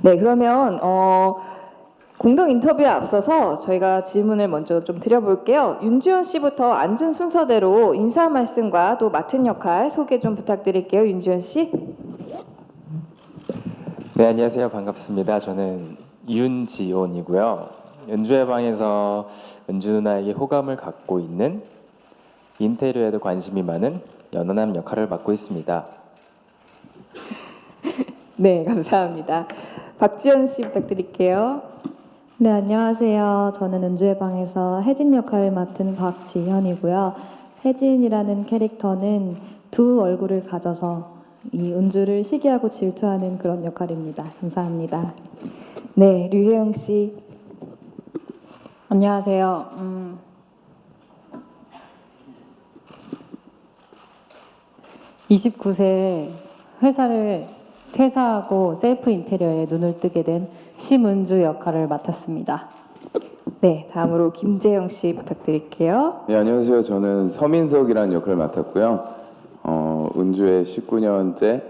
네, 그러면 공동 인터뷰에 앞서서 저희가 질문을 먼저 좀 드려볼게요. 윤지원 씨부터 앉은 순서대로 인사 말씀과 또 맡은 역할 소개 좀 부탁드릴게요. 윤지원 씨. 네, 안녕하세요. 반갑습니다. 저는 윤지온이고요. 연주의 방에서 은주 누나에게 호감을 갖고 있는 인테리어에도 관심이 많은 연하남 역할을 맡고 있습니다. 네, 감사합니다. 박지연 씨 부탁드릴게요. 네, 안녕하세요. 저는 은주의 방에서 혜진 역할을 맡은 박지현이고요. 혜진이라는 캐릭터는 두 얼굴을 가져서 이 은주를 시기하고 질투하는 그런 역할입니다. 감사합니다. 네, 류혜영 씨. 안녕하세요. 29세 회사를 퇴사하고 셀프 인테리어에 눈을 뜨게 된 심은주 역할을 맡았습니다. 네, 다음으로 김재영 씨 부탁드릴게요. 네, 안녕하세요. 저는 서민석이라는 역할을 맡았고요. 은주의 19년째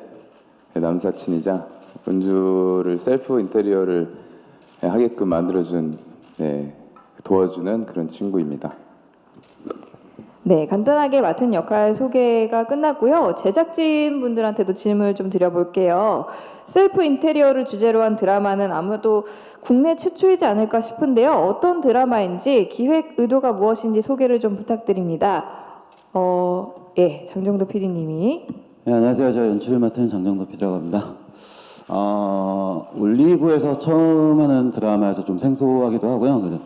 남사친이자 은주를 셀프 인테리어를 하게끔 만들어준, 도와주는 그런 친구입니다. 네, 간단하게 맡은 역할 소개가 끝났고요. 제작진 분들한테도 질문을 좀 드려볼게요. 셀프 인테리어를 주제로 한 드라마는 아무래도 국내 최초이지 않을까 싶은데요. 어떤 드라마인지 기획 의도가 무엇인지 소개를 좀 부탁드립니다. 예, 장정도 PD님이. 네, 안녕하세요. 저 연출을 맡은 장정도 PD라고 합니다. 올리브에서 처음 하는 드라마에서 좀 생소하기도 하고요. 그래서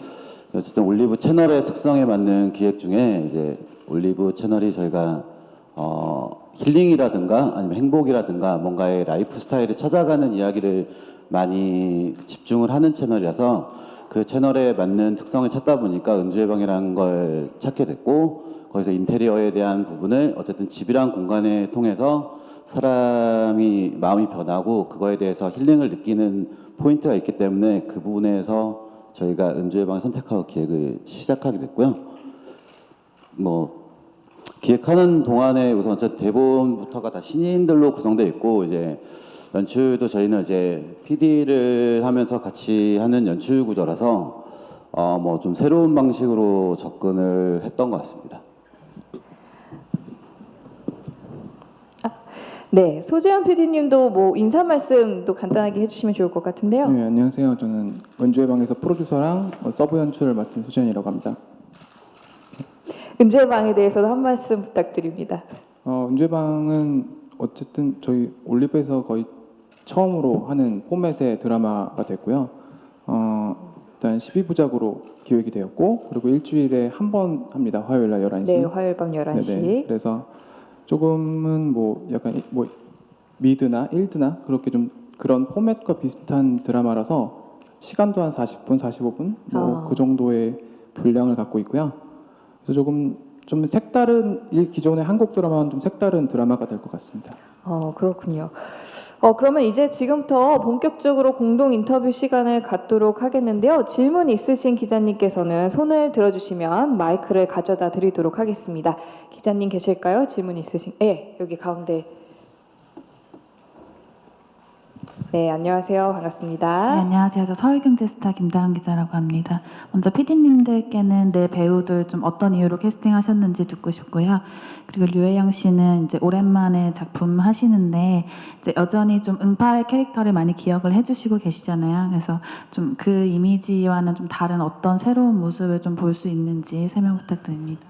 어쨌든 올리브 채널의 특성에 맞는 기획 중에 이제 올리브 채널이 저희가 힐링이라든가 아니면 행복이라든가 뭔가의 라이프 스타일을 찾아가는 이야기를 많이 집중을 하는 채널이라서 그 채널에 맞는 특성을 찾다 보니까 은주의 방이라는 걸 찾게 됐고, 거기서 인테리어에 대한 부분을 어쨌든 집이란 공간을 통해서 사람이 마음이 변하고 그거에 대해서 힐링을 느끼는 포인트가 있기 때문에 그 부분에서 저희가 은주의 방을 선택하고 기획을 시작하게 됐고요. 뭐 기획하는 동안에 우선 어쨌든 대본부터가 다 신인들로 구성되어 있고, 이제 연출도 저희는 이제 PD를 하면서 같이 하는 연출 구조라서 뭐 좀 새로운 방식으로 접근을 했던 것 같습니다. 네, 소재현 PD님도 뭐 인사 말씀도 간단하게 해주시면 좋을 것 같은데요. 네, 안녕하세요. 저는 은주의 방에서 프로듀서랑 서브 연출을 맡은 소재현이라고 합니다. 은주의 방에 대해서도 한 말씀 부탁드립니다. 은주의 방은 어쨌든 저희 올리브에서 거의 처음으로 하는 포맷의 드라마가 됐고요. 일단 12부작으로 기획이 되었고, 그리고 일주일에 한 번 합니다. 화요일 날 11시. 네, 화요일 밤 11시. 네네. 그래서 조금은 뭐 약간 뭐 미드나 일드나 그렇게 좀 그런 포맷과 비슷한 드라마라서 시간도 한 40분, 45분 뭐 그 정도의 분량을 갖고 있고요. 그래서 좀 색다른 기존의 한국 드라마와는 좀 색다른 드라마가 될 것 같습니다. 그렇군요. 그러면 이제 지금부터 본격적으로 공동 인터뷰 시간을 갖도록 하겠는데요. 질문 있으신 기자님께서는 손을 들어주시면 마이크를 가져다 드리도록 하겠습니다. 기자님 계실까요? 질문 있으신? 네, 여기 가운데. 네, 안녕하세요. 반갑습니다. 네, 안녕하세요. 저 서울경제스타 김다은 기자라고 합니다. 먼저 PD님들께는 내 배우들 좀 어떤 이유로 캐스팅하셨는지 듣고 싶고요. 그리고 류혜영 씨는 이제 오랜만에 작품 하시는데 이제 여전히 좀 응팔 캐릭터를 많이 기억을 해주시고 계시잖아요. 그래서 좀 그 이미지와는 좀 다른 어떤 새로운 모습을 좀 볼 수 있는지 설명 부탁드립니다.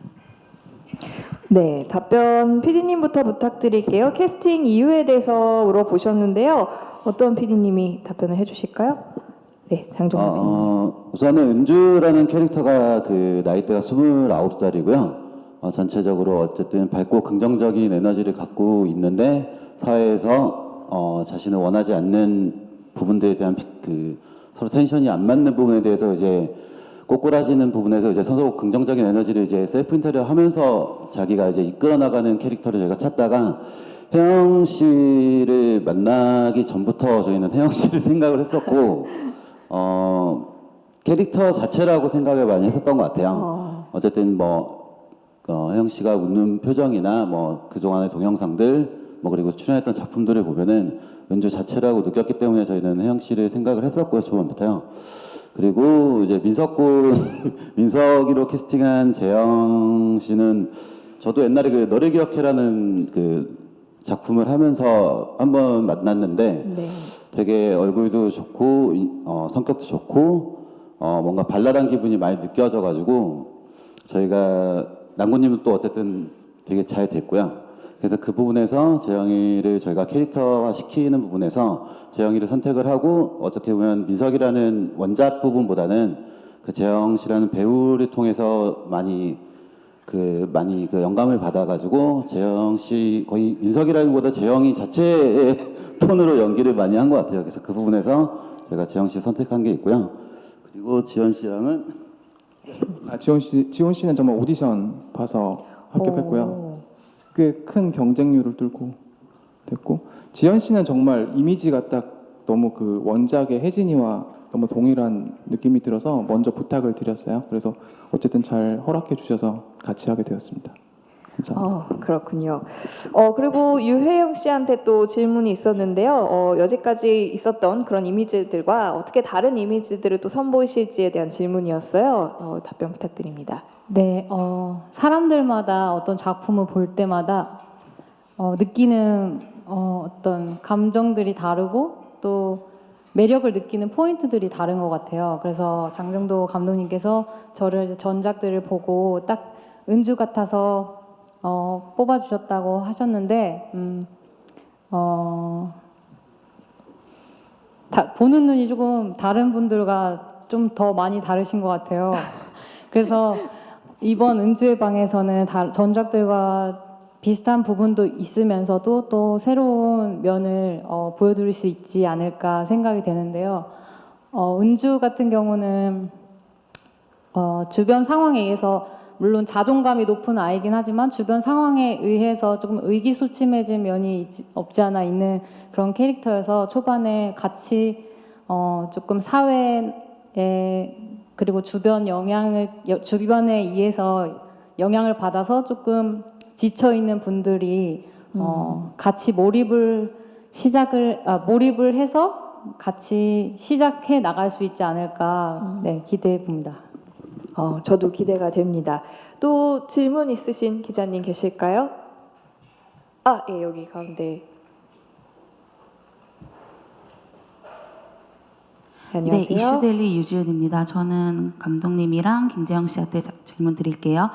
네, 답변 PD님부터 부탁드릴게요. 캐스팅 이유에 대해서 물어보셨는데요. 어떤 PD님이 답변을 해주실까요? 네, 장정민 PD님. 우선은 은주라는 캐릭터가 그 나이대가 29살이고요. 전체적으로 어쨌든 밝고 긍정적인 에너지를 갖고 있는데 사회에서 자신을 원하지 않는 부분들에 대한 그 서로 텐션이 안 맞는 부분에 대해서 이제 꼬꾸라지는 부분에서 이제 서로 긍정적인 에너지를 이제 셀프 인테리어 하면서 자기가 이제 이끌어 나가는 캐릭터를 저희가 찾다가 혜영 씨를 만나기 전부터 저희는 혜영 씨를 생각을 했었고 캐릭터 자체라고 생각을 많이 했었던 것 같아요. 어쨌든 뭐 혜영 씨가 웃는 표정이나 뭐 그동안의 동영상들 뭐 그리고 출연했던 작품들을 보면은 은주 자체라고 느꼈기 때문에 저희는 혜영 씨를 생각을 했었고요, 초반부터요. 그리고 이제 민석이로 캐스팅한 재영 씨는 저도 옛날에 그 너를 기억해라는 그 작품을 하면서 한번 만났는데 네. 되게 얼굴도 좋고 성격도 좋고 뭔가 발랄한 기분이 많이 느껴져가지고 저희가 남구님은 또 어쨌든 되게 잘 됐고요. 그래서 그 부분에서 재영이를 저희가 캐릭터화 시키는 부분에서 재영이를 선택을 하고 어떻게 보면 민석이라는 원작 부분보다는 그 재영 씨라는 배우를 통해서 많이 그 영감을 받아가지고 재영 씨 거의 민석이라기보다 재영이 자체의 톤으로 연기를 많이 한 것 같아요. 그래서 그 부분에서 제가 재영 씨 선택한 게 있고요. 그리고 지현 씨랑은 지원 씨는 정말 오디션 봐서 합격했고요. 꽤 큰 경쟁률을 뚫고 됐고, 지현 씨는 정말 이미지가 딱 너무 그 원작의 혜진이와 너무 동일한 느낌이 들어서 먼저 부탁을 드렸어요. 그래서 어쨌든 잘 허락해 주셔서 같이 하게 되었습니다. 감사합니다. 그렇군요. 그리고 유혜영 씨한테 또 질문이 있었는데요. 여지까지 있었던 그런 이미지들과 어떻게 다른 이미지들을 또 선보이실지에 대한 질문이었어요. 답변 부탁드립니다. 네, 사람들마다 어떤 작품을 볼 때마다 느끼는 어떤 감정들이 다르고 또 매력을 느끼는 포인트들이 다른 것 같아요. 그래서 장정도 감독님께서 저를 전작들을 보고 딱 은주 같아서 뽑아주셨다고 하셨는데 보는 눈이 조금 다른 분들과 좀 더 많이 다르신 것 같아요. 그래서 이번 은주의 방에서는 전작들과 비슷한 부분도 있으면서도 또 새로운 면을 보여드릴 수 있지 않을까 생각이 되는데요. 은주 같은 경우는 주변 상황에 의해서 물론 자존감이 높은 아이긴 하지만 주변 상황에 의해서 조금 의기소침해진 면이 없지 않아 있는 그런 캐릭터여서 초반에 같이 조금 사회에 그리고 주변에 의해서 영향을 받아서 조금 지쳐 있는 분들이 같이 몰입을 해서 같이 시작해 나갈 수 있지 않을까 기대해 봅니다. 저도 기대가 됩니다. 또 질문 있으신 기자님 계실까요? 예, 여기 가운데. 안녕하세요. 네, 이슈데일리 유지은입니다. 저는 감독님이랑 김재영 씨한테 질문 드릴게요.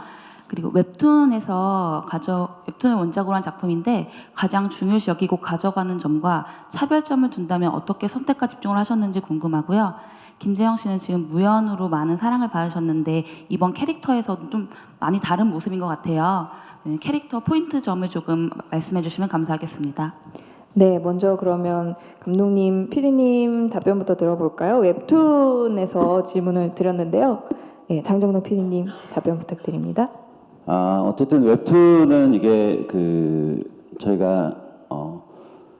그리고 웹툰을 원작으로 한 작품인데 가장 중요시 여기고 가져가는 점과 차별점을 둔다면 어떻게 선택과 집중을 하셨는지 궁금하고요. 김재영 씨는 지금 무연으로 많은 사랑을 받으셨는데 이번 캐릭터에서도 좀 많이 다른 모습인 것 같아요. 캐릭터 포인트 점을 조금 말씀해 주시면 감사하겠습니다. 네, 먼저 그러면 감독님, PD님 답변부터 들어볼까요? 웹툰에서 질문을 드렸는데요. 네, 장정동 PD님 답변 부탁드립니다. 어쨌든 웹툰은 이게 저희가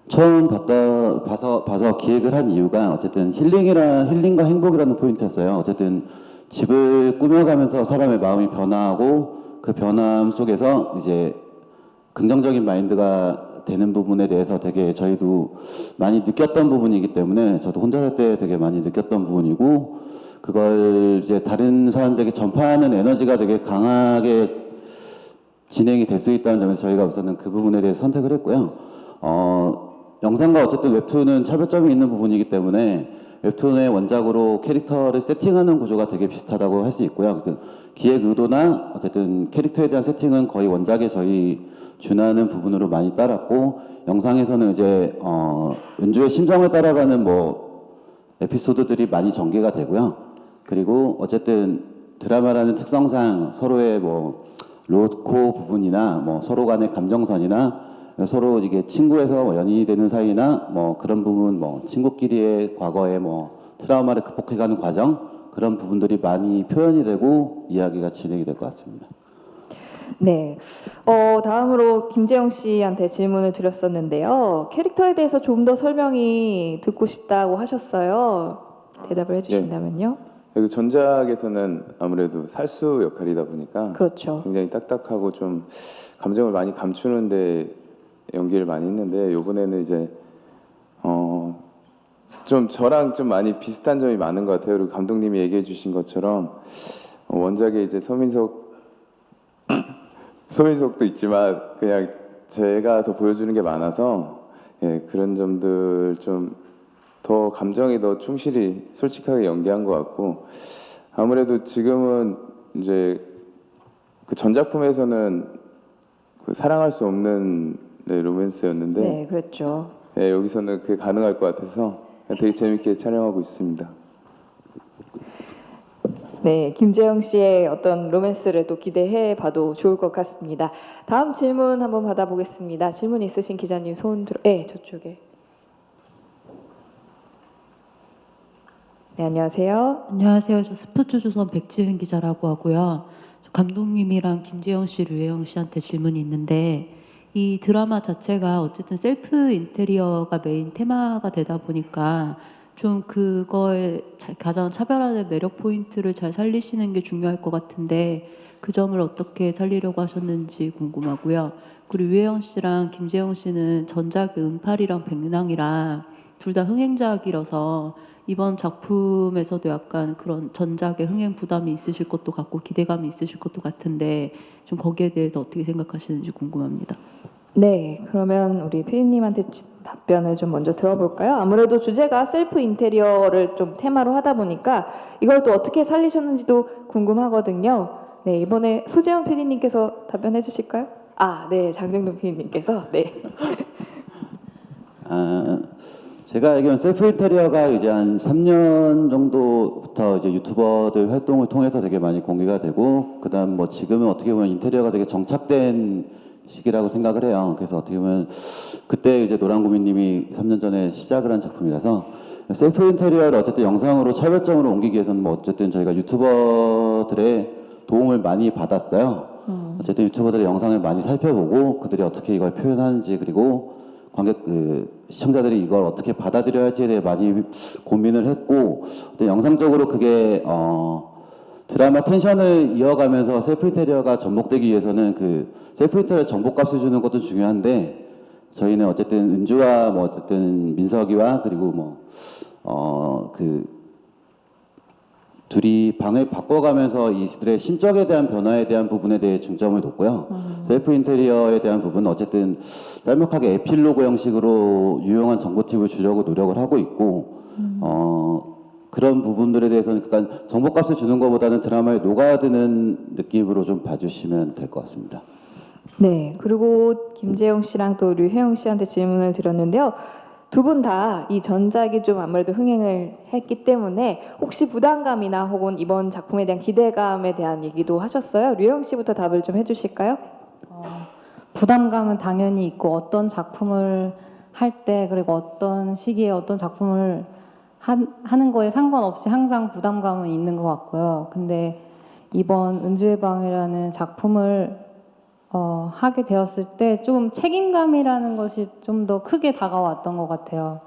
처음 봐서 기획을 한 이유가 어쨌든 힐링과 행복이라는 포인트였어요. 어쨌든 집을 꾸며가면서 사람의 마음이 변화하고 그 변화함 속에서 이제 긍정적인 마인드가 되는 부분에 대해서 되게 저희도 많이 느꼈던 부분이기 때문에 저도 혼자 살 때 되게 많이 느꼈던 부분이고 그걸 이제 다른 사람들에게 전파하는 에너지가 되게 강하게 진행이 될 수 있다는 점에서 저희가 우선은 그 부분에 대해서 선택을 했고요. 영상과 어쨌든 웹툰은 차별점이 있는 부분이기 때문에 웹툰의 원작으로 캐릭터를 세팅하는 구조가 되게 비슷하다고 할 수 있고요. 기획 의도나 어쨌든 캐릭터에 대한 세팅은 거의 원작에 저희 준하는 부분으로 많이 따랐고 영상에서는 이제 은주의 심정을 따라가는 에피소드들이 많이 전개가 되고요. 그리고 어쨌든 드라마라는 특성상 서로의 로코 부분이나 서로 간의 감정선이나 서로 이게 친구에서 연인이 되는 사이나 그런 부분 친구끼리의 과거의 트라우마를 극복해가는 과정 그런 부분들이 많이 표현이 되고 이야기가 진행이 될 것 같습니다. 네. 다음으로 김재영 씨한테 질문을 드렸었는데요. 캐릭터에 대해서 좀 더 설명이 듣고 싶다고 하셨어요. 대답을 해주신다면요. 그 전작에서는 아무래도 살수 역할이다 보니까 그렇죠. 굉장히 딱딱하고 좀 감정을 많이 감추는데 연기를 많이 했는데 이번에는 이제 좀 저랑 좀 많이 비슷한 점이 많은 것 같아요. 그리고 감독님이 얘기해 주신 것처럼 원작에 이제 서민석도 있지만 그냥 제가 더 보여주는 게 많아서 예, 그런 점들 좀 더 감정이 더 충실히 솔직하게 연기한 것 같고 아무래도 지금은 이제 그 전작품에서는 그 사랑할 수 없는 네, 로맨스였는데 네, 그랬죠. 예, 여기서는 그게 가능할 것 같아서 되게 재밌게 촬영하고 있습니다. 네, 김재영 씨의 어떤 로맨스를 또 기대해 봐도 좋을 것 같습니다. 다음 질문 한번 받아보겠습니다. 질문 있으신 기자님 손 들어. 네, 저쪽에. 네, 안녕하세요. 안녕하세요. 저 스포츠조선 백지은 기자라고 하고요. 저 감독님이랑 김재영 씨, 류혜영 씨한테 질문이 있는데 이 드라마 자체가 어쨌든 셀프 인테리어가 메인 테마가 되다 보니까 좀 그거에 가장 차별화된 매력 포인트를 잘 살리시는 게 중요할 것 같은데 그 점을 어떻게 살리려고 하셨는지 궁금하고요. 그리고 류혜영 씨랑 김재영 씨는 전작의 은팔이랑 백랑이랑 둘 다 흥행작이라서 이번 작품에서도 약간 그런 전작의 흥행 부담이 있으실 것도 같고 기대감이 있으실 것도 같은데 좀 거기에 대해서 어떻게 생각하시는지 궁금합니다. 네, 그러면 우리 피디님한테 답변을 좀 먼저 들어볼까요? 아무래도 주제가 셀프 인테리어를 좀 테마로 하다 보니까 이걸 또 어떻게 살리셨는지도 궁금하거든요. 네, 이번에 소재현 피디님께서 답변해 주실까요? 아, 네, 장정동 피디님께서 네. 제가 알기로는 셀프 인테리어가 이제 한 3년 정도부터 이제 유튜버들 활동을 통해서 되게 많이 공개가 되고, 그다음 뭐 지금은 어떻게 보면 인테리어가 되게 정착된 시기라고 생각을 해요. 그래서 어떻게 보면 그때 이제 노랑구미님이 3년 전에 시작을 한 작품이라서 셀프 인테리어를 어쨌든 영상으로 차별점으로 옮기기 위해서는 뭐 어쨌든 저희가 유튜버들의 도움을 많이 받았어요. 어쨌든 유튜버들의 영상을 많이 살펴보고 그들이 어떻게 이걸 표현하는지 그리고 시청자들이 이걸 어떻게 받아들여야 할지에 대해 많이 고민을 했고 영상적으로 그게 드라마 텐션을 이어가면서 셀프 인테리어가 접목되기 위해서는 그 셀프 인테리어 정보값을 주는 것도 중요한데 저희는 어쨌든 은주와 뭐 어쨌든 민석이와 그리고 둘이 방을 바꿔가면서 이들의 심적에 대한 변화에 대한 부분에 대해 중점을 뒀고요. 셀프 인테리어에 대한 부분은 어쨌든 짤막하게 에필로그 형식으로 유용한 정보 팁을 주려고 노력을 하고 있고 그런 부분들에 대해서는 그러니까 정보값을 주는 것보다는 드라마에 녹아드는 느낌으로 좀 봐주시면 될 것 같습니다. 네, 그리고 김재영 씨랑 또 류혜영 씨한테 질문을 드렸는데요. 두 분 다 이 전작이 좀 아무래도 흥행을 했기 때문에 혹시 부담감이나 혹은 이번 작품에 대한 기대감에 대한 얘기도 하셨어요? 류혜영 씨부터 답을 좀 해주실까요? 부담감은 당연히 있고 어떤 작품을 할 때 그리고 어떤 시기에 어떤 작품을 하는 거에 상관없이 항상 부담감은 있는 것 같고요. 근데 이번 은주의 방이라는 작품을 하게 되었을 때 조금 책임감이라는 것이 좀 더 크게 다가왔던 것 같아요.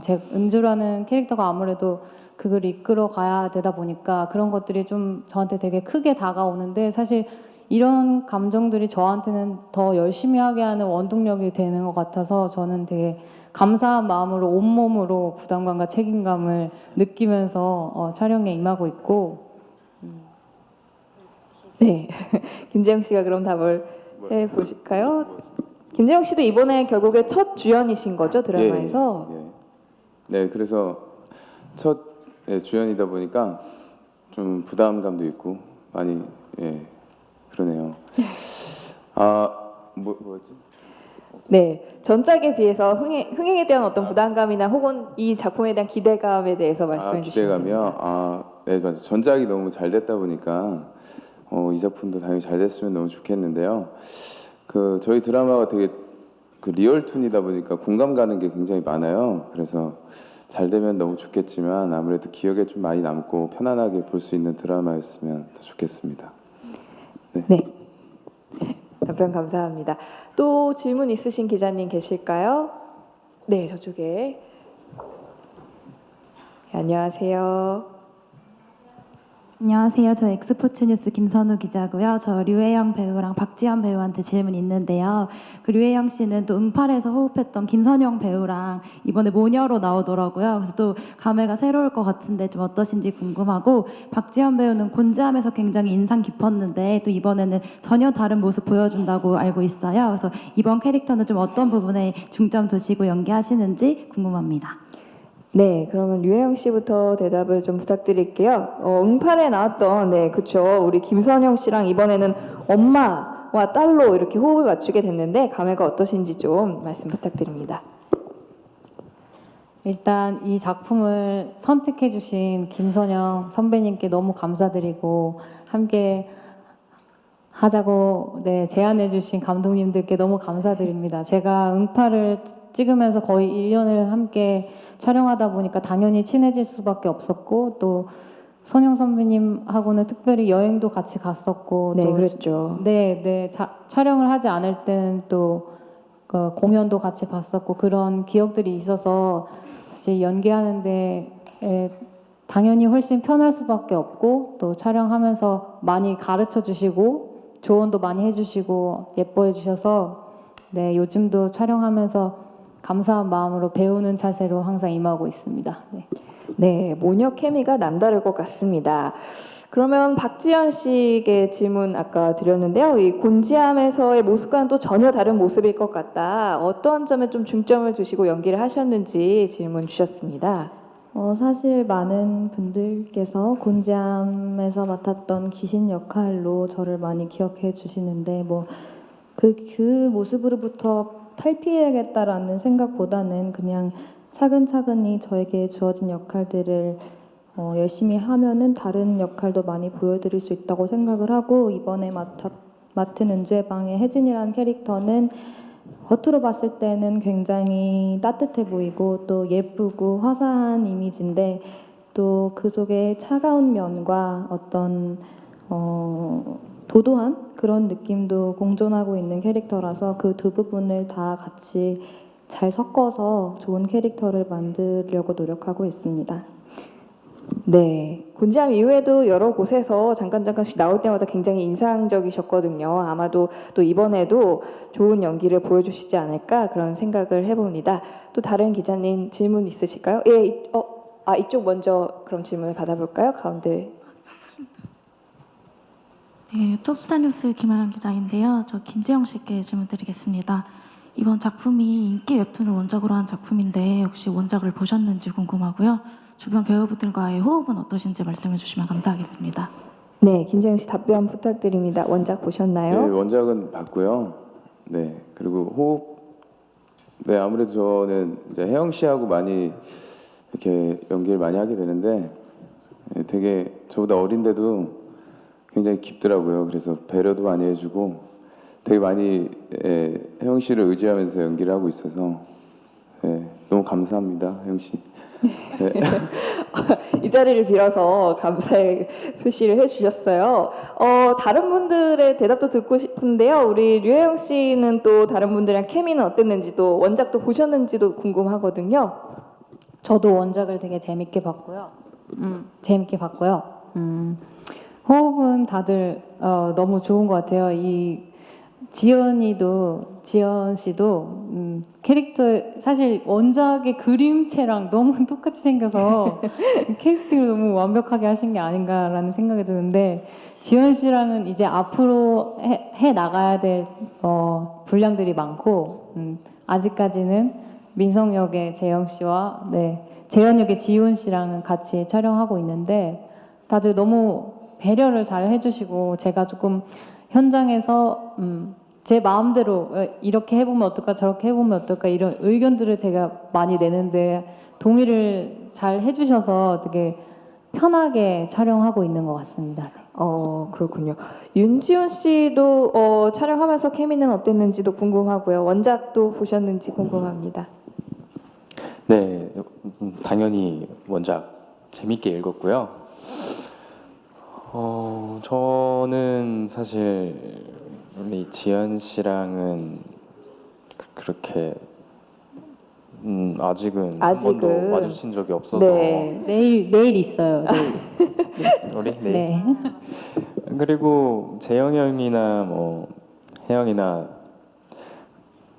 제 은주라는 캐릭터가 아무래도 그걸 이끌어 가야 되다 보니까 그런 것들이 좀 저한테 되게 크게 다가오는데 사실 이런 감정들이 저한테는 더 열심히 하게 하는 원동력이 되는 것 같아서 저는 되게 감사한 마음으로 온몸으로 부담감과 책임감을 느끼면서 촬영에 임하고 있고 네, 김재영 씨가 그럼 답을 해보실까요? 김재영 씨도 이번에 결국에 첫 주연이신 거죠, 드라마에서? 예. 네, 그래서 첫 주연이다 보니까 좀 부담감도 있고 많이 그러네요. 뭐였지? 네, 전작에 비해서 흥행에 대한 어떤 부담감이나 혹은 이 작품에 대한 기대감에 대해서 말씀해 주시면 기대감이요? 됩니다. 네, 맞아요. 전작이 너무 잘 됐다 보니까 이 작품도 당연히 잘 됐으면 너무 좋겠는데요. 저희 드라마가 되게 리얼툰이다 보니까 공감 가는 게 굉장히 많아요. 그래서 잘 되면 너무 좋겠지만 아무래도 기억에 좀 많이 남고 편안하게 볼 수 있는 드라마였으면 더 좋겠습니다. 네. 답변 감사합니다. 또 질문 있으신 기자님 계실까요? 네, 저쪽에. 네, 안녕하세요. 안녕하세요. 저 엑스포츠 뉴스 김선우 기자고요. 저 류혜영 배우랑 박지현 배우한테 질문 있는데요. 그 류혜영 씨는 또 응팔에서 호흡했던 김선영 배우랑 이번에 모녀로 나오더라고요. 그래서 또 감회가 새로울 것 같은데 좀 어떠신지 궁금하고, 박지현 배우는 곤지암에서 굉장히 인상 깊었는데 또 이번에는 전혀 다른 모습 보여준다고 알고 있어요. 그래서 이번 캐릭터는 좀 어떤 부분에 중점 두시고 연기하시는지 궁금합니다. 네, 그러면 류혜영 씨부터 대답을 좀 부탁드릴게요. 응팔에 나왔던, 네, 그쵸. 우리 김선영 씨랑 이번에는 엄마와 딸로 이렇게 호흡을 맞추게 됐는데, 감회가 어떠신지 좀 말씀 부탁드립니다. 일단 이 작품을 선택해 주신 김선영 선배님께 너무 감사드리고, 함께 하자고 제안해 주신 감독님들께 너무 감사드립니다. 제가 응팔을 찍으면서 거의 1년을 함께 촬영하다 보니까 당연히 친해질 수밖에 없었고, 또 선영 선배님하고는 특별히 여행도 같이 갔었고, 네, 또 그랬죠. 촬영을 하지 않을 때는 또 공연도 같이 봤었고, 그런 기억들이 있어서 사실 연기하는데 당연히 훨씬 편할 수밖에 없고, 또 촬영하면서 많이 가르쳐 주시고 조언도 많이 해주시고 예뻐해 주셔서 요즘도 촬영하면서 감사한 마음으로 배우는 자세로 항상 임하고 있습니다. 네. 네, 모녀 케미가 남다를 것 같습니다. 그러면 박지현 씨에게 질문 아까 드렸는데요. 이 곤지암에서의 모습과는 또 전혀 다른 모습일 것 같다. 어떤 점에 좀 중점을 두시고 연기를 하셨는지 질문 주셨습니다. 사실 많은 분들께서 곤지암에서 맡았던 귀신 역할로 저를 많이 기억해 주시는데, 그 모습으로부터 탈피해야겠다라는 생각보다는 그냥 차근차근히 저에게 주어진 역할들을 열심히 하면은 다른 역할도 많이 보여드릴 수 있다고 생각을 하고, 이번에 맡은 은주의 방의 혜진이라는 캐릭터는 겉으로 봤을 때는 굉장히 따뜻해 보이고 또 예쁘고 화사한 이미지인데, 또 그 속에 차가운 면과 어떤 도도한 그런 느낌도 공존하고 있는 캐릭터라서 그 두 부분을 다 같이 잘 섞어서 좋은 캐릭터를 만들려고 노력하고 있습니다. 네, 곤지암 이후에도 여러 곳에서 잠깐씩 나올 때마다 굉장히 인상적이셨거든요. 아마도 또 이번에도 좋은 연기를 보여주시지 않을까 그런 생각을 해봅니다. 또 다른 기자님 질문 있으실까요? 예, 이쪽 먼저 그럼 질문을 받아볼까요? 가운데. 네, 톱스타뉴스 김하연 기자인데요. 저 김재영 씨께 질문 드리겠습니다. 이번 작품이 인기 웹툰을 원작으로 한 작품인데 혹시 원작을 보셨는지 궁금하고요. 주변 배우분들과의 호흡은 어떠신지 말씀해 주시면 감사하겠습니다. 네, 김재영 씨 답변 부탁드립니다. 원작 보셨나요? 네, 원작은 봤고요. 네, 그리고 호흡. 네, 아무래도 저는 이제 혜영 씨하고 많이 이렇게 연기를 많이 하게 되는데, 되게 저보다 어린데도 굉장히 깊더라고요. 그래서 배려도 많이 해주고 되게 많이 혜영 씨를 의지하면서 연기를 하고 있어서 너무 감사합니다, 혜영 씨. 네. 이 자리를 빌어서 감사의 표시를 해주셨어요. 다른 분들의 대답도 듣고 싶은데요. 우리 류혜영 씨는 또 다른 분들이랑 케미는 어땠는지도, 원작도 보셨는지도 궁금하거든요. 저도 원작을 되게 재밌게 봤고요. 호흡은 다들 너무 좋은 것 같아요. 이 지연 씨도 캐릭터 사실 원작의 그림체랑 너무 똑같이 생겨서 캐스팅을 너무 완벽하게 하신 게 아닌가라는 생각이 드는데, 지연 씨랑은 이제 앞으로 해 나가야 될 분량들이 많고, 아직까지는 민성 역의 재영 씨와 재현 역의 지훈 씨랑은 같이 촬영하고 있는데, 다들 너무 배려를 잘 해주시고, 제가 조금 현장에서 제 마음대로 이렇게 해보면 어떨까 저렇게 해보면 어떨까 이런 의견들을 제가 많이 내는데 동의를 잘 해주셔서 되게 편하게 촬영하고 있는 것 같습니다. 그렇군요. 윤지훈 씨도 촬영하면서 케미는 어땠는지도 궁금하고요. 원작도 보셨는지 궁금합니다. 네, 당연히 원작 재밌게 읽었고요. 저는 사실 우리 지연 씨랑은 그렇게 아직은 한 번도 아직은. 마주친 적이 없어서 네. 내일 있어요. 내일. 우리 네. 네. 그리고 재영이 형이나 뭐 혜영이나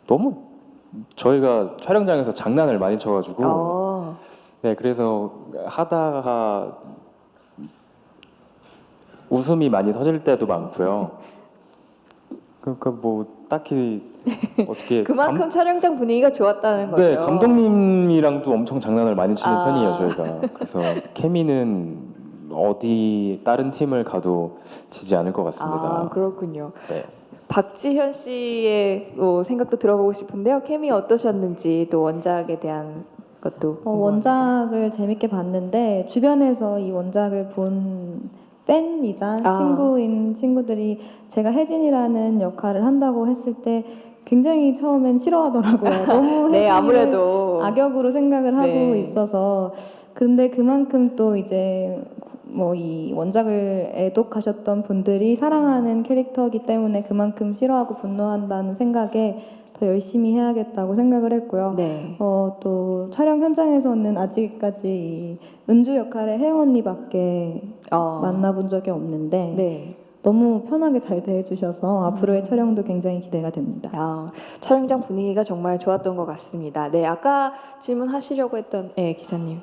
너무 저희가 촬영장에서 장난을 많이 쳐가지고 네 그래서 하다가 웃음이 많이 터질 때도 많고요. 그러니까 뭐 딱히 어떻게 그만큼 촬영장 분위기가 좋았다는 거죠. 네 감독님이랑도 엄청 장난을 많이 치는 아. 편이에요 저희가. 그래서 케미는 어디 다른 팀을 가도 지지 않을 것 같습니다. 아, 그렇군요. 네. 박지현 씨의 생각도 들어보고 싶은데요. 케미 어떠셨는지 또 원작에 대한 것도 궁금합니다. 원작을 재밌게 봤는데 주변에서 이 원작을 본 팬이자 아. 친구인 친구들이 제가 혜진이라는 역할을 한다고 했을 때 굉장히 처음엔 싫어하더라고요. 너무 네, 혜진이를 아무래도 악역으로 생각을 하고 네. 있어서 근데 그만큼 또 이제 뭐 이 원작을 애독하셨던 분들이 사랑하는 캐릭터이기 때문에 그만큼 싫어하고 분노한다는 생각에 더 열심히 해야겠다고 생각을 했고요. 네. 또 촬영 현장에서는 아직까지 이 은주 역할의 혜영 언니밖에 만나본 적이 없는데 네. 너무 편하게 잘 대해주셔서 앞으로의 촬영도 굉장히 기대가 됩니다. 촬영장 분위기가 정말 좋았던 것 같습니다. 네, 아까 질문하시려고 했던 기자님.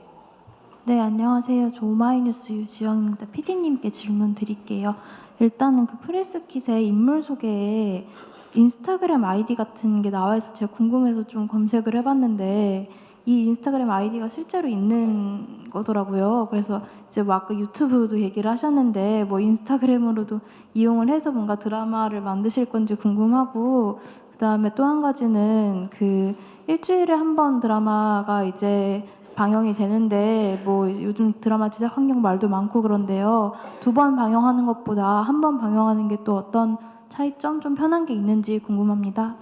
네, 안녕하세요. 저 오마이뉴스 유지영입니다. PD님께 질문 드릴게요. 일단은 그 프레스킷의 인물 소개에 인스타그램 아이디 같은 게 나와 있어 제가 궁금해서 좀 검색을 해봤는데 이 인스타그램 아이디가 실제로 있는 거더라고요. 그래서 이제 뭐 아까 유튜브도 얘기를 하셨는데 뭐 인스타그램으로도 이용을 해서 뭔가 드라마를 만드실 건지 궁금하고 그다음에 또 한 가지는 그 일주일에 한 번 드라마가 이제 방영이 되는데 뭐 요즘 드라마 제작 환경 말도 많고 그런데요. 2번 방영하는 것보다 한 번 방영하는 게 또 어떤 차이점 좀 편한 게 있는지 궁금합니다.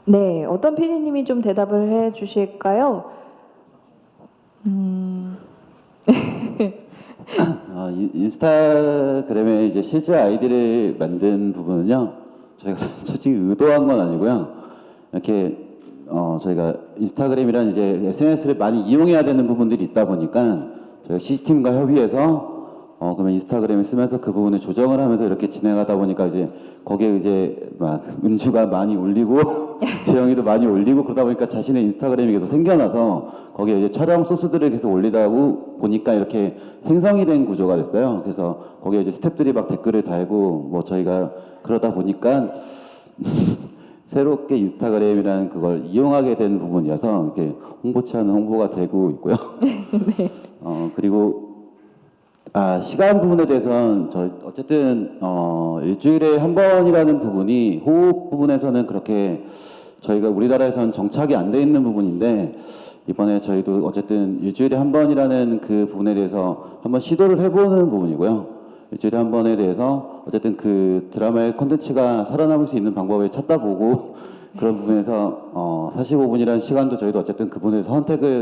네, 어떤 PD님이 좀 대답을 해 주실까요? 인스타그램에 이제 실제 아이디를 만든 부분은요, 저희가 솔직히 의도한 건 아니고요. 이렇게 저희가 인스타그램이란 이제 SNS를 많이 이용해야 되는 부분들이 있다 보니까 저희가 C팀과 협의해서 그러면 인스타그램을 쓰면서 그 부분을 조정을 하면서 이렇게 진행하다 보니까 이제 거기에 이제 막 은주가 많이 올리고 재영이도 많이 올리고 그러다 보니까 자신의 인스타그램이 계속 생겨나서 거기에 이제 촬영 소스들을 계속 올리다 보니까 이렇게 생성이 된 구조가 됐어요. 그래서 거기에 이제 스태프들이 막 댓글을 달고 뭐 저희가 그러다 보니까 새롭게 인스타그램이라는 그걸 이용하게 된 부분이어서 이렇게 홍보치 않은 홍보가 되고 있고요. 그리고 시간 부분에 대해서는 어쨌든 일주일에 한 번이라는 부분이 호흡 부분에서는 그렇게 저희가 우리나라에서는 정착이 안 돼 있는 부분인데 이번에 저희도 어쨌든 일주일에 한 번이라는 그 부분에 대해서 한번 시도를 해보는 부분이고요. 일주일에 한 번에 대해서 어쨌든 그 드라마의 콘텐츠가 살아남을 수 있는 방법을 찾다 보고 그런 부분에서 45분이라는 시간도 저희도 어쨌든 그 부분에서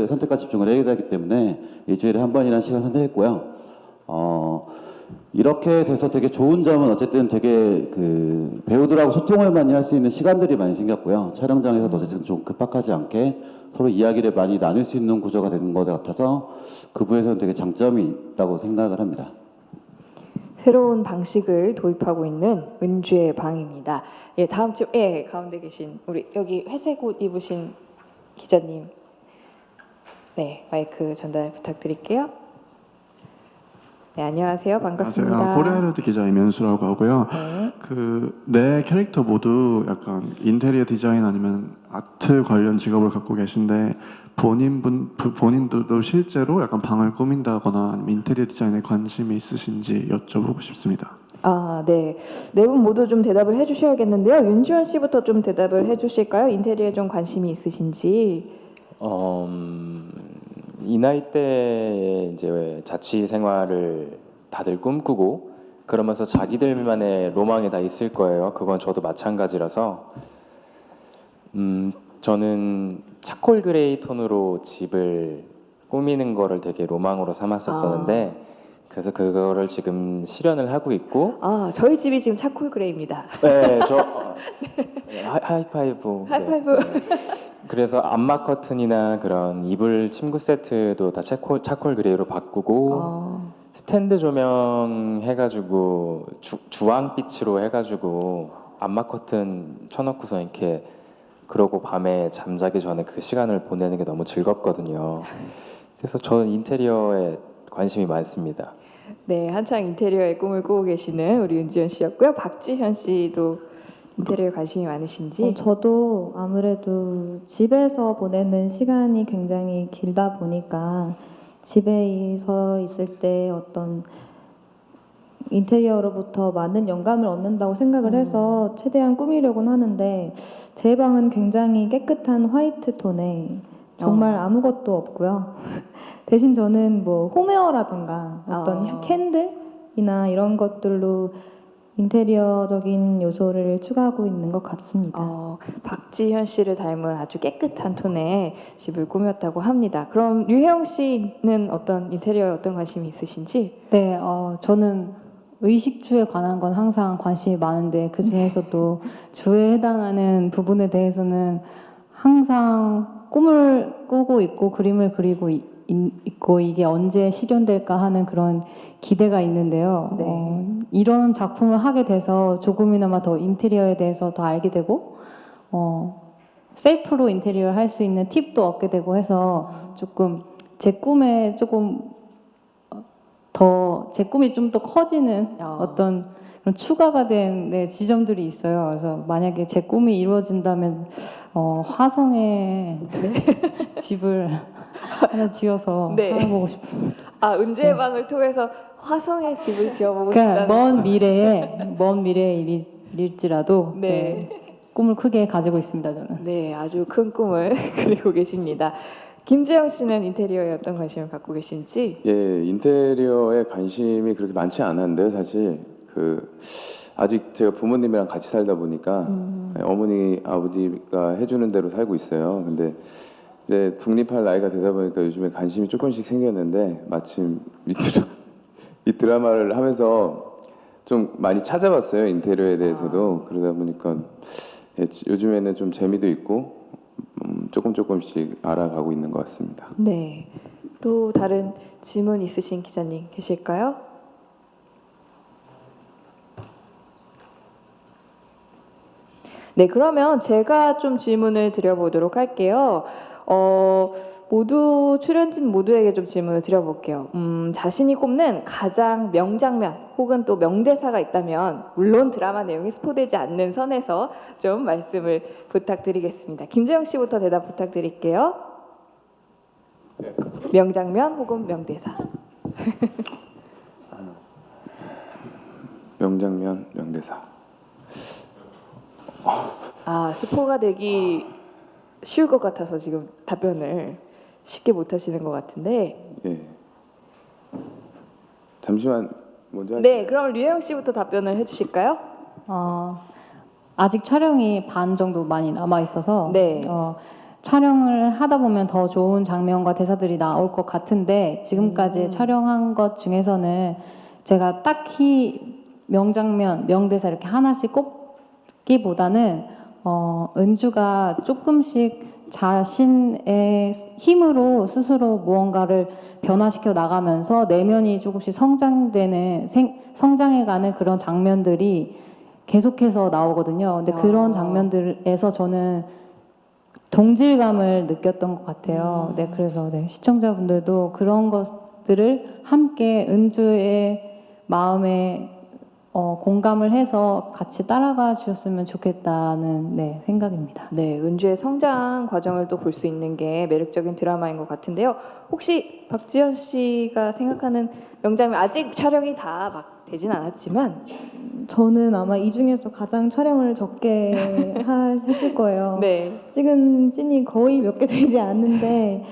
선택과 집중을 해야 되기 때문에 일주일에 한 번이라는 시간 선택했고요. 이렇게 돼서 되게 좋은 점은 어쨌든 되게 그 배우들하고 소통을 많이 할 수 있는 시간들이 많이 생겼고요. 촬영장에서도 어쨌든 좀 급박하지 않게 서로 이야기를 많이 나눌 수 있는 구조가 되는 것 같아서 그 부분에서는 되게 장점이 있다고 생각을 합니다. 새로운 방식을 도입하고 있는 은주의 방입니다. 예, 다음 주 가운데 계신 우리 여기 회색 옷 입으신 기자님. 네, 마이크 전달 부탁드릴게요. 네, 안녕하세요. 반갑습니다. 안녕하세요. 포레르드 기자 이면수라고 하고요. 네. 네 캐릭터 모두 약간 인테리어 디자인 아니면 아트 관련 직업을 갖고 계신데 본인들도 실제로 약간 방을 꾸민다거나 아니면 인테리어 디자인에 관심이 있으신지 여쭤보고 싶습니다. 네. 네 분 모두 좀 대답을 해주셔야겠는데요. 윤지원 씨부터 좀 대답을 해주실까요? 인테리어에 좀 관심이 있으신지. 이 나이 때 이제 자취 생활을 다들 꿈꾸고 그러면서 자기들만의 로망이 다 있을 거예요. 그건 저도 마찬가지라서 저는 차콜 그레이 톤으로 집을 꾸미는 거를 되게 로망으로 삼았었었는데 그래서 그거를 지금 실현을 하고 있고 아, 저희 집이 지금 차콜 그레이입니다. 네, 하이파이브. 하이파이브. 네. 그래서 안마 커튼이나 그런 이불 침구 세트도 다 차콜 그레이로 바꾸고 스탠드 조명 해가지고 주황빛으로 해가지고 안마 커튼 쳐놓고서 이렇게 그러고 밤에 잠자기 전에 그 시간을 보내는 게 너무 즐겁거든요. 그래서 저는 인테리어에 관심이 많습니다. 네, 한창 인테리어의 꿈을 꾸고 계시는 우리 윤지연 씨였고요. 박지현 씨도 인테리어에 관심이 많으신지? 저도 아무래도 집에서 보내는 시간이 굉장히 길다 보니까 집에서 있을 때 어떤 인테리어로부터 많은 영감을 얻는다고 생각을 해서 최대한 꾸미려고는 하는데 제 방은 굉장히 깨끗한 화이트 톤에 정말 아무것도 없고요. 대신 저는 뭐 홈웨어라던가 어떤 캔들이나 이런 것들로 인테리어적인 요소를 추가하고 있는 것 같습니다. 박지현 씨를 닮은 아주 깨끗한 톤의 집을 꾸몄다고 합니다. 그럼 류혜영 씨는 어떤 인테리어에 어떤 관심이 있으신지? 네, 저는 의식주에 관한 건 항상 관심이 많은데 그 중에서도 주에 해당하는 부분에 대해서는 항상 꿈을 꾸고 있고 그림을 그리고 있고 이게 언제 실현될까 하는 그런 기대가 있는데요. 이런 작품을 하게 돼서 조금이나마 더 인테리어에 대해서 더 알게 되고 셀프로 인테리어를 할 수 있는 팁도 얻게 되고 해서 조금 제 꿈에 조금 더 제 꿈이 좀 더 커지는 어떤 그런 추가가 된 지점들이 있어요. 그래서 만약에 제 꿈이 이루어진다면 화성에 집을 하나 지어서 살아보고 싶습니다. 아, 은주의 방을 통해서 화성에 집을 지어보고 그러니까 싶다는 먼 미래의 일일지라도 꿈을 크게 가지고 있습니다. 저는. 네, 아주 큰 꿈을 그리고 계십니다. 김재영 씨는 인테리어에 어떤 관심을 갖고 계신지? 예, 인테리어에 관심이 그렇게 많지 않았는데요. 사실 아직 제가 부모님이랑 같이 살다 보니까 어머니 아버지가 해주는 대로 살고 있어요. 근데 이제 독립할 나이가 되다 보니까 요즘에 관심이 조금씩 생겼는데 마침 이 드라마를 하면서 좀 많이 찾아봤어요. 인테리어에 대해서도. 그러다 보니까 요즘에는 좀 재미도 있고 조금씩 알아가고 있는 것 같습니다. 네. 또 다른 질문 있으신 기자님 계실까요? 네, 그러면 제가 좀 질문을 드려보도록 할게요. 모두 출연진 모두에게 좀 질문을 드려볼게요. 자신이 꼽는 가장 명장면 혹은 또 명대사가 있다면 물론 드라마 내용이 스포되지 않는 선에서 좀 말씀을 부탁드리겠습니다. 김재영 씨부터 대답 부탁드릴게요. 명장면 혹은 명대사. 명장면, 명대사. 스포가 되기 쉬울 것 같아서 지금 답변을 쉽게 못 하시는 것 같은데. 예. 잠시만 먼저. 네, 그럼 류혜영 씨부터 답변을 해주실까요? 아직 촬영이 반 정도 많이 남아 있어서 촬영을 하다 보면 더 좋은 장면과 대사들이 나올 것 같은데 지금까지 촬영한 것 중에서는 제가 딱히 명장면, 명대사 이렇게 하나씩 꼽기보다는 은주가 조금씩 자신의 힘으로 스스로 무언가를 변화시켜 나가면서 내면이 조금씩 성장해가는 그런 장면들이 계속해서 나오거든요. 근데 그런 장면들에서 저는 동질감을 느꼈던 것 같아요. 그래서 시청자분들도 그런 것들을 함께 은주의 마음에 공감을 해서 같이 따라가 주셨으면 좋겠다는 생각입니다. 네, 은주의 성장 과정을 또 볼 수 있는 게 매력적인 드라마인 것 같은데요. 혹시 박지현 씨가 생각하는 명장면 아직 촬영이 다 막 되진 않았지만 저는 아마 이 중에서 가장 촬영을 적게 했을 거예요. 찍은 씬이 거의 몇 개 되지 않는데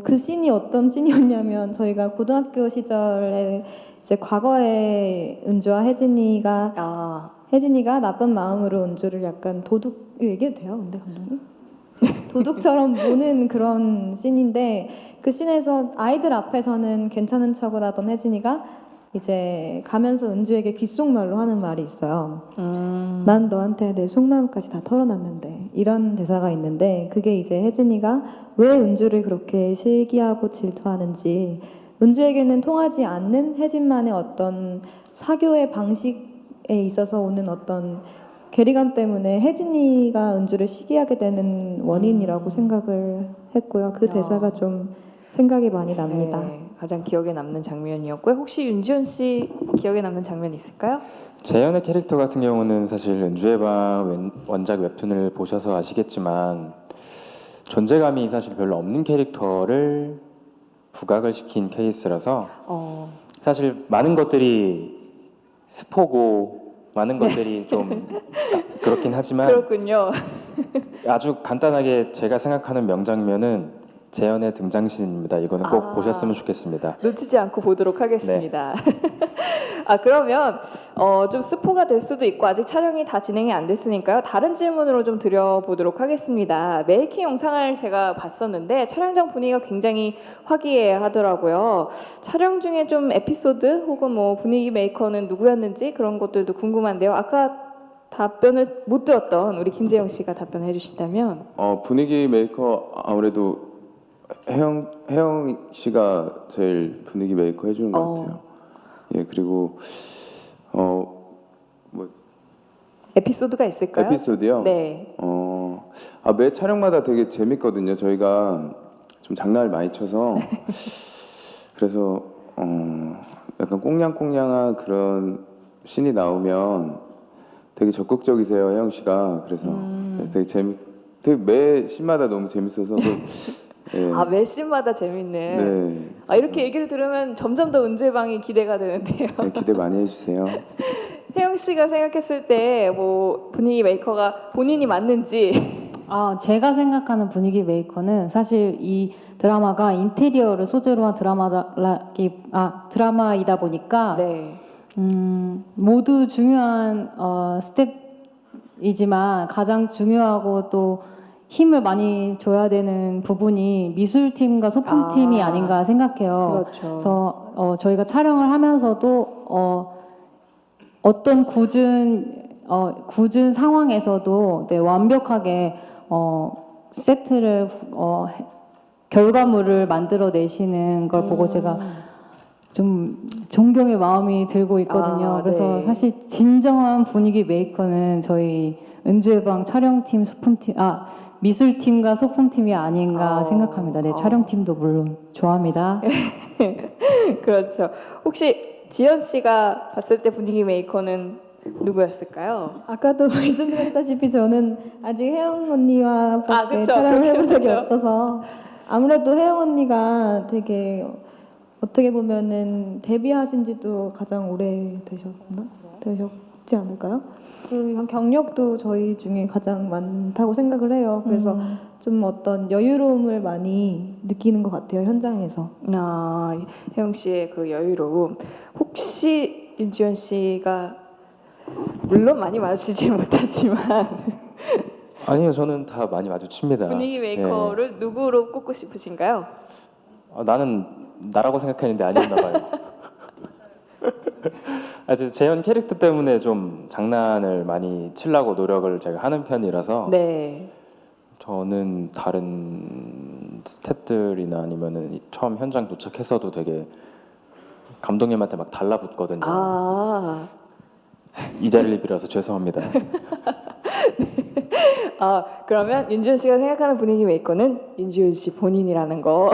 그 씬이 어떤 씬이었냐면 저희가 고등학교 시절에 이제 과거에 은주와 혜진이가 나쁜 마음으로 은주를 약간 얘기해도 돼요? 근데 감독님? 도둑처럼 모는 그런 씬인데 그 씬에서 아이들 앞에서는 괜찮은 척을 하던 혜진이가 이제 가면서 은주에게 귓속말로 하는 말이 있어요. 난 너한테 내 속마음까지 다 털어놨는데 이런 대사가 있는데 그게 이제 혜진이가 왜 은주를 그렇게 시기하고 질투하는지 은주에게는 통하지 않는 혜진만의 어떤 사교의 방식에 있어서 오는 어떤 괴리감 때문에 혜진이가 은주를 시기하게 되는 원인이라고 생각을 했고요. 그 대사가 좀 생각이 많이 납니다. 네, 가장 기억에 남는 장면이었고요. 혹시 윤지원 씨 기억에 남는 장면 있을까요? 재현의 캐릭터 같은 경우는 사실 은주의 방 원작 웹툰을 보셔서 아시겠지만 존재감이 사실 별로 없는 캐릭터를 부각을 시킨 케이스라서 사실 많은 것들이 스포고 많은 것들이 좀 그렇긴 하지만 그렇군요. 아주 간단하게 제가 생각하는 명장면은 재현의 등장신입니다. 이거는 꼭 보셨으면 좋겠습니다. 놓치지 않고 보도록 하겠습니다. 아 그러면 좀 스포가 될 수도 있고 아직 촬영이 다 진행이 안 됐으니까요. 다른 질문으로 좀 드려보도록 하겠습니다. 메이킹 영상을 제가 봤었는데 촬영장 분위기가 굉장히 화기애애하더라고요. 촬영 중에 좀 에피소드 혹은 뭐 분위기 메이커는 누구였는지 그런 것들도 궁금한데요. 아까 답변을 못 들었던 우리 김재영 씨가 답변해 주신다면. 분위기 메이커 아무래도 혜영 씨가 제일 분위기 메이커 해주는 것 같아요. 예, 그리고 뭐 에피소드가 있을까요? 에피소드요? 네. 매 촬영마다 되게 재밌거든요. 저희가 좀 장난을 많이 쳐서 그래서 약간 꽁냥꽁냥한 그런 씬이 나오면 되게 적극적이세요, 혜영 씨가. 그래서 되게 매 씬마다 너무 재밌어서 예. 매 씬마다 재밌는. 네. 이렇게 얘기를 들으면 점점 더 은주의 방이 기대가 되는데요. 네, 기대 많이 해주세요. 혜영 씨가 생각했을 때 뭐 분위기 메이커가 본인이 맞는지. 제가 생각하는 분위기 메이커는 사실 이 드라마가 인테리어를 소재로 한 드라마이다 보니까 네. 모두 중요한 스텝이지만 가장 중요하고 또 힘을 많이 줘야 되는 부분이 미술팀과 소품팀이 아닌가 생각해요. 그렇죠. 그래서 저희가 촬영을 하면서도 어떤 굳은 상황에서도 완벽하게 세트를 결과물을 만들어내시는 걸 보고 제가 좀 존경의 마음이 들고 있거든요. 그래서 네. 사실 진정한 분위기 메이커는 저희 은주의 방 촬영팀, 소품팀, 미술팀과 소품팀이 아닌가 생각합니다. 네, 촬영팀도 물론 좋아합니다. 그렇죠. 혹시 지연 씨가 봤을 때 분위기 메이커는 누구였을까요? 아까도 말씀드렸다시피 저는 아직 혜영 언니와 밖에 그쵸. 촬영을 해본 적이 그렇죠. 없어서 아무래도 혜영 언니가 되게 어떻게 보면은 데뷔하신 지도 가장 오래 되셨지 않을까요? 그리고 경력도 저희 중에 가장 많다고 생각을 해요. 그래서 좀 어떤 여유로움을 많이 느끼는 것 같아요, 현장에서. 혜영 씨의 그 여유로움. 혹시 윤지원 씨가 물론 많이 마주치지 못하지만 아니요, 저는 다 많이 마주칩니다. 분위기 메이커를 누구로 꼽고 싶으신가요? 나는 나라고 생각했는데 아니었나 봐요. 재현 캐릭터 때문에 좀 장난을 많이 치려고 노력을 제가 하는 편이라서 네. 저는 다른 스태프들이나 아니면은 처음 현장 도착해서도 되게 감독님한테 막 달라붙거든요. 이 자리를 빌어서 죄송합니다. 그러면 윤지원 씨가 생각하는 분위기 메이커는 윤지원 씨 본인이라는 거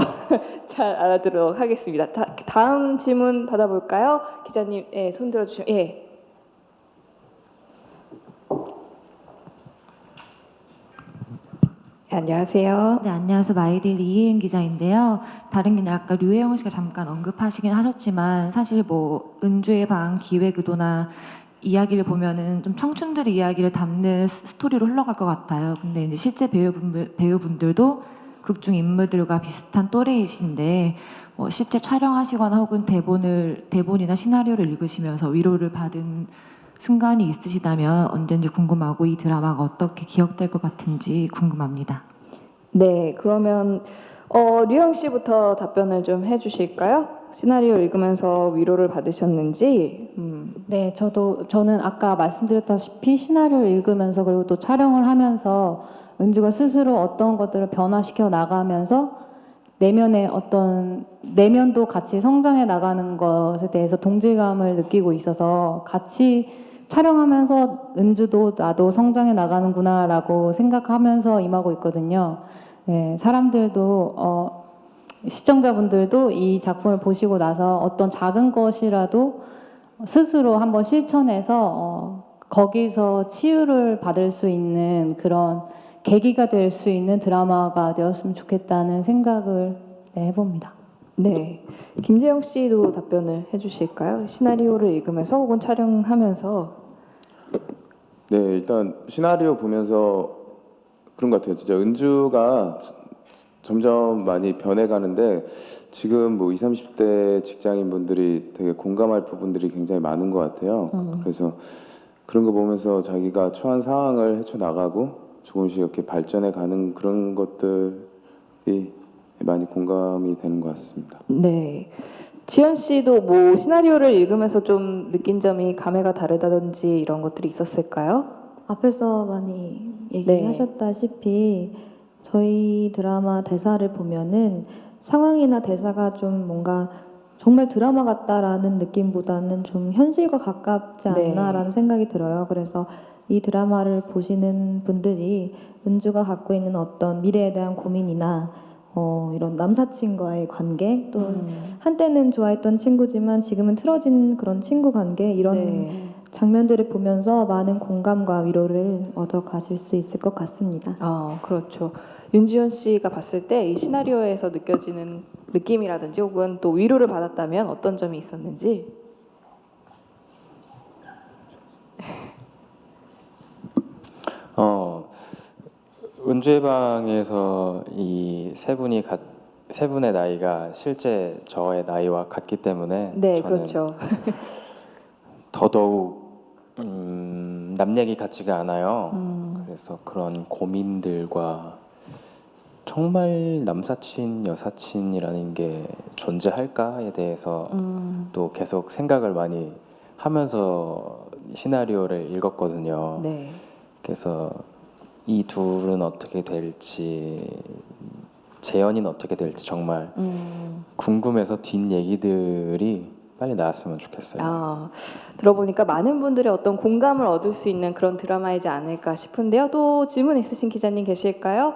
잘 알아두도록 하겠습니다. 다음 질문 받아볼까요? 기자님, 손 들어주시면. 예. 안녕하세요. 네, 안녕하세요. 마이데일리 이혜은 기자인데요. 다른 게 아니라 아까 류혜영 씨가 잠깐 언급하시긴 하셨지만 사실 뭐 은주의 방 기획 의도나 이야기를 보면은 좀 청춘들의 이야기를 담는 스토리로 흘러갈 것 같아요. 근데 이제 실제 배우분들도 극중 인물들과 비슷한 또래이신데 실제 촬영하시거나 혹은 대본이나 시나리오를 읽으시면서 위로를 받은 순간이 있으시다면 언제인지 궁금하고 이 드라마가 어떻게 기억될 것 같은지 궁금합니다. 네, 그러면 류영 씨부터 답변을 좀 해주실까요? 시나리오 읽으면서 위로를 받으셨는지. 네, 저는 아까 말씀드렸다시피 시나리오를 읽으면서 그리고 또 촬영을 하면서 은주가 스스로 어떤 것들을 변화시켜 나가면서 내면도 같이 성장해 나가는 것에 대해서 동질감을 느끼고 있어서 같이 촬영하면서 은주도 나도 성장해 나가는구나라고 생각하면서 임하고 있거든요. 네, 사람들도 시청자분들도 이 작품을 보시고 나서 어떤 작은 것이라도 스스로 한번 실천해서 거기서 치유를 받을 수 있는 그런 계기가 될 수 있는 드라마가 되었으면 좋겠다는 생각을 해봅니다. 네, 김재영 씨도 답변을 해주실까요? 시나리오를 읽으면서 혹은 촬영하면서. 네, 일단 시나리오 보면서 그런 것 같아요. 진짜 은주가 점점 많이 변해가는데 지금 뭐 20, 30대 직장인분들이 되게 공감할 부분들이 굉장히 많은 것 같아요. 그래서 그런 거 보면서 자기가 처한 상황을 헤쳐나가고 조금씩 이렇게 발전해 가는 그런 것들이 많이 공감이 되는 것 같습니다. 네, 지연 씨도 뭐 시나리오를 읽으면서 좀 느낀 점이 감회가 다르다든지 이런 것들이 있었을까요? 앞에서 많이 얘기하셨다시피 저희 드라마 대사를 보면은 상황이나 대사가 좀 뭔가 정말 드라마 같다라는 느낌보다는 좀 현실과 가깝지 않나라는 생각이 들어요. 그래서 이 드라마를 보시는 분들이 은주가 갖고 있는 어떤 미래에 대한 고민이나 이런 남사친과의 관계 또 한때는 좋아했던 친구지만 지금은 틀어진 그런 친구 관계 이런 장면들을 보면서 많은 공감과 위로를 얻어 가실 수 있을 것 같습니다. 그렇죠. 윤지원 씨가 봤을 때 이 시나리오에서 느껴지는 느낌이라든지 혹은 또 위로를 받았다면 어떤 점이 있었는지. 은주의 방에서 이 세 분의 나이가 실제 저의 나이와 같기 때문에 네, 저는 그렇죠. 더더욱 남 얘기 같지가 않아요. 그래서 그런 고민들과 정말 남사친, 여사친이라는 게 존재할까에 대해서 또 계속 생각을 많이 하면서 시나리오를 읽었거든요. 네. 그래서 이 둘은 어떻게 될지, 재현이는 어떻게 될지 정말 궁금해서 뒷 얘기들이 빨리 나왔으면 좋겠어요. 들어보니까 많은 분들의 어떤 공감을 얻을 수 있는 그런 드라마이지 않을까 싶은데요. 또 질문 있으신 기자님 계실까요?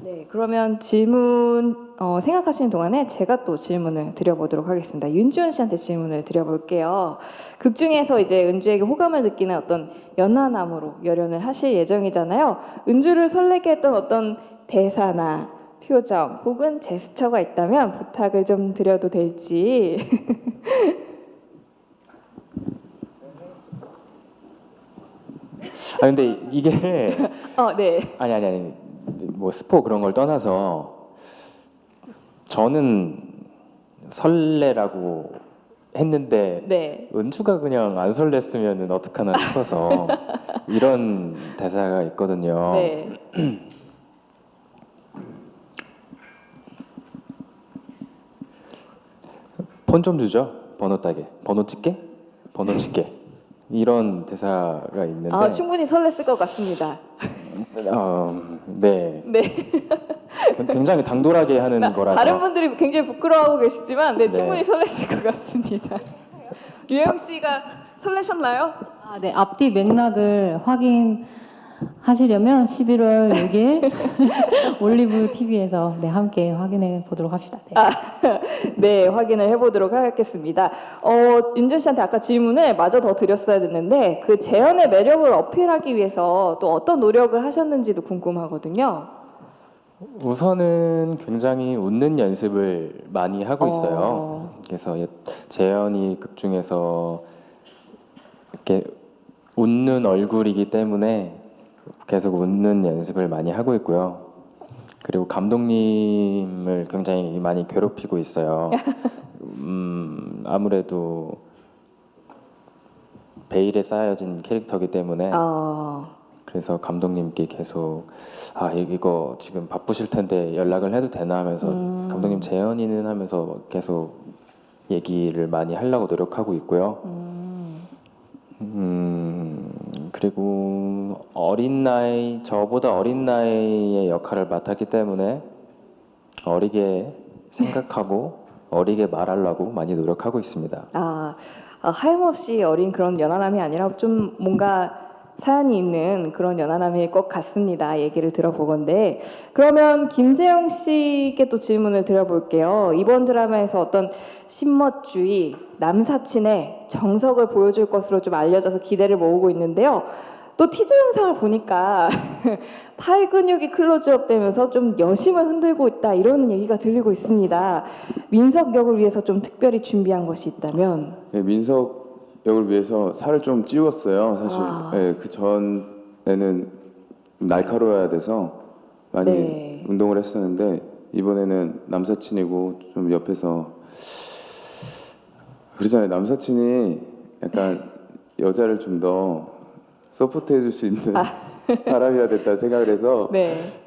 네, 그러면 질문 생각하시는 동안에 제가 또 질문을 드려보도록 하겠습니다. 윤지원 씨한테 질문을 드려볼게요. 극 중에서 이제 은주에게 호감을 느끼는 어떤 연하남으로 열연을 하실 예정이잖아요. 은주를 설레게 했던 어떤 대사나 표정 혹은 제스처가 있다면 부탁을 좀 드려도 될지. 근데 이게 네. 아니 뭐 스포 그런 걸 떠나서 저는 설레라고 했는데 은주가 그냥 안 설렜으면 어떡하나 싶어서 이런 대사가 있거든요. 폰 좀 주죠. 번호 따게. 번호 찍게. 번호 찍게. 이런 대사가 있는데 충분히 설렜을 것 같습니다. 네. 굉장히 당돌하게 하는 거라서 다른 분들이 굉장히 부끄러워하고 계시지만 충분히 설렜을 것 같습니다. 류영 씨가 설레셨나요? 네, 앞뒤 맥락을 확인하시려면 11월 6일 올리브 TV에서 함께 확인해 보도록 합시다. 네, 확인을 해보도록 하겠습니다. 윤준 씨한테 아까 질문을 마저 더 드렸어야 됐는데 그 재현의 매력을 어필하기 위해서 또 어떤 노력을 하셨는지도 궁금하거든요. 우선은 굉장히 웃는 연습을 많이 하고 있어요. 그래서 재현이 극 중에서 이렇게 웃는 얼굴이기 때문에 계속 웃는 연습을 많이 하고 있고요. 그리고 감독님을 굉장히 많이 괴롭히고 있어요. 아무래도 베일에 쌓여진 캐릭터이기 때문에 어, 그래서 감독님께 계속 이거 지금 바쁘실 텐데 연락을 해도 되나 하면서 감독님 재현이는 하면서 계속 얘기를 많이 하려고 노력하고 있고요. 그리고 저보다 어린 나이의 역할을 맡았기 때문에 어리게 생각하고 어리게 말하려고 많이 노력하고 있습니다. 하염없이 어린 그런 연하남이 아니라 좀 뭔가 사연이 있는 그런 연하남일 것 같습니다. 얘기를 들어보건데 그러면 김재영 씨께 또 질문을 드려볼게요. 이번 드라마에서 어떤 신멋주의, 남사친의 정석을 보여줄 것으로 좀 알려져서 기대를 모으고 있는데요. 또 티저 영상을 보니까 팔 근육이 클로즈업 되면서 좀 여심을 흔들고 있다 이런 얘기가 들리고 있습니다. 민석 역을 위해서 좀 특별히 준비한 것이 있다면? 네, 민석 역을 위해서 살을 좀 찌웠어요. 사실 그 전에는 날카로워야 돼서 많이 운동을 했었는데 이번에는 남사친이고 좀 옆에서 그러잖아요. 남사친이 약간 여자를 좀 더 서포트 해줄 수 있는 사람이야 됐다 생각을 해서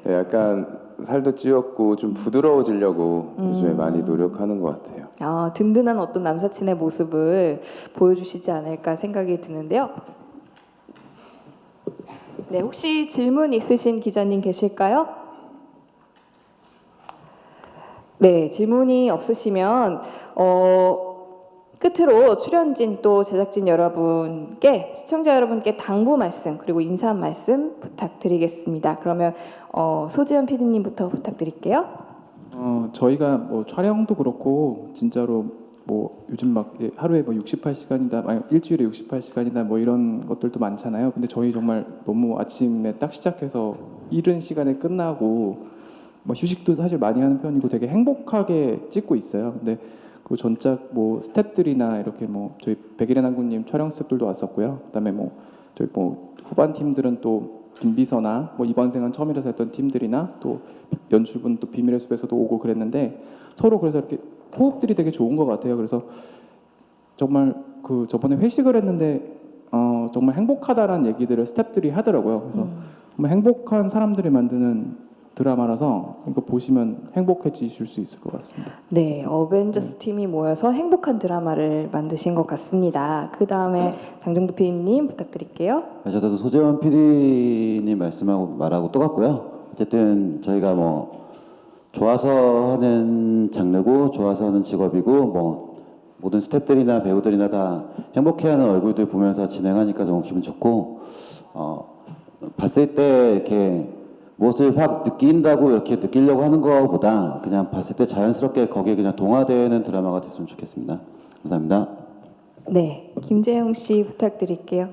약간 살도 찌웠고 좀 부드러워지려고 요즘에 많이 노력하는 것 같아요. 든든한 어떤 남사친의 모습을 보여주시지 않을까 생각이 드는데요. 네, 혹시 질문 있으신 기자님 계실까요? 네, 질문이 없으시면 끝으로 출연진 또 제작진 여러분께 시청자 여러분께 당부 말씀 그리고 인사 말씀 부탁드리겠습니다. 그러면 소지현 PD님부터 부탁드릴게요. 저희가 뭐 촬영도 그렇고 진짜로 뭐 요즘 막 하루에 뭐 68시간이다, 아니 일주일에 68시간이다 뭐 이런 것들도 많잖아요. 근데 저희 정말 너무 아침에 딱 시작해서 이른 시간에 끝나고 뭐 휴식도 사실 많이 하는 편이고 되게 행복하게 찍고 있어요. 근데 그 전작 뭐 스태프들이나 이렇게 뭐 저희 백일의 난군님 촬영 스태프들도 왔었고요. 그다음에 뭐 저희 뭐 후반 팀들은 또 김비서나 뭐 이번 생은 처음이라서 했던 팀들이나 또 연출분 또 비밀의 숲에서도 오고 그랬는데 서로 그래서 이렇게 호흡들이 되게 좋은 것 같아요. 그래서 정말 그 저번에 회식을 했는데 정말 행복하다라는 얘기들을 스태프들이 하더라고요. 그래서 정말 행복한 사람들이 만드는 드라마라서 이거 보시면 행복해지실 수 있을 것 같습니다. 네, 어벤져스 팀이 모여서 행복한 드라마를 만드신 것 같습니다. 그 다음에 장정도 PD님 부탁드릴게요. 저도 소재원 PD님 말하고 똑같고요. 어쨌든 저희가 뭐 좋아서 하는 장르고 좋아서 하는 직업이고 뭐 모든 스태프들이나 배우들이나 다 행복해하는 얼굴들 보면서 진행하니까 너무 기분 좋고 봤을 때 이렇게 무엇을 확 느낀다고 이렇게 느끼려고 하는 것보다 그냥 봤을 때 자연스럽게 거기에 그냥 동화되는 드라마가 됐으면 좋겠습니다. 감사합니다. 네, 김재영 씨 부탁드릴게요.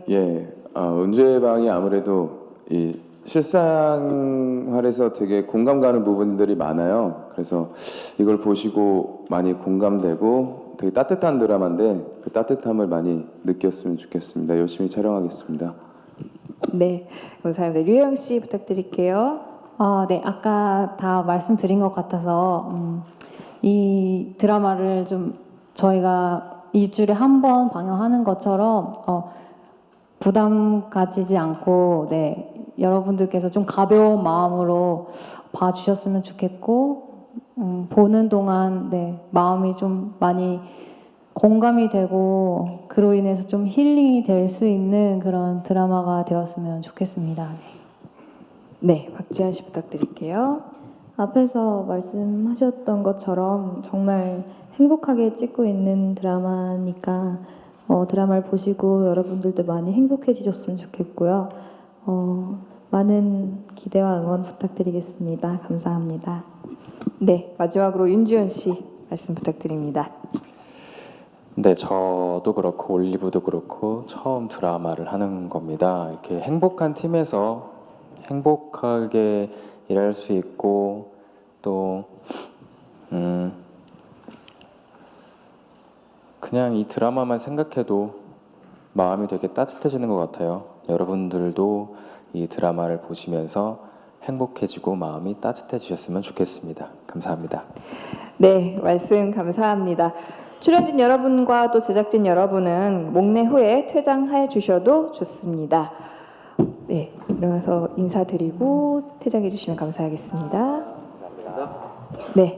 은주의 방이 아무래도 이 실생활에서 되게 공감 가는 부분들이 많아요. 그래서 이걸 보시고 많이 공감되고 되게 따뜻한 드라마인데 그 따뜻함을 많이 느꼈으면 좋겠습니다. 열심히 촬영하겠습니다. 네, 감사합니다. 류영 씨 부탁드릴게요. 네, 아까 다 말씀드린 것 같아서 이 드라마를 좀 저희가 일주일에 한 번 방영하는 것처럼 부담 가지지 않고 여러분들께서 좀 가벼운 마음으로 봐주셨으면 좋겠고 보는 동안 마음이 좀 많이 공감이 되고 그로 인해서 좀 힐링이 될 수 있는 그런 드라마가 되었으면 좋겠습니다. 네, 박지현 씨 부탁드릴게요. 앞에서 말씀하셨던 것처럼 정말 행복하게 찍고 있는 드라마니까 드라마를 보시고 여러분들도 많이 행복해지셨으면 좋겠고요. 많은 기대와 응원 부탁드리겠습니다. 감사합니다. 네, 마지막으로 윤지현 씨 말씀 부탁드립니다. 네, 저도 그렇고 올리브도 그렇고 처음 드라마를 하는 겁니다. 이렇게 행복한 팀에서 행복하게 일할 수 있고 또 그냥 이 드라마만 생각해도 마음이 되게 따뜻해지는 것 같아요. 여러분들도 이 드라마를 보시면서 행복해지고 마음이 따뜻해지셨으면 좋겠습니다. 감사합니다. 네, 말씀 감사합니다. 출연진 여러분과 또 제작진 여러분은 목례 후에 퇴장해 주셔도 좋습니다. 네, 그러면서 인사드리고 퇴장해 주시면 감사하겠습니다. 네.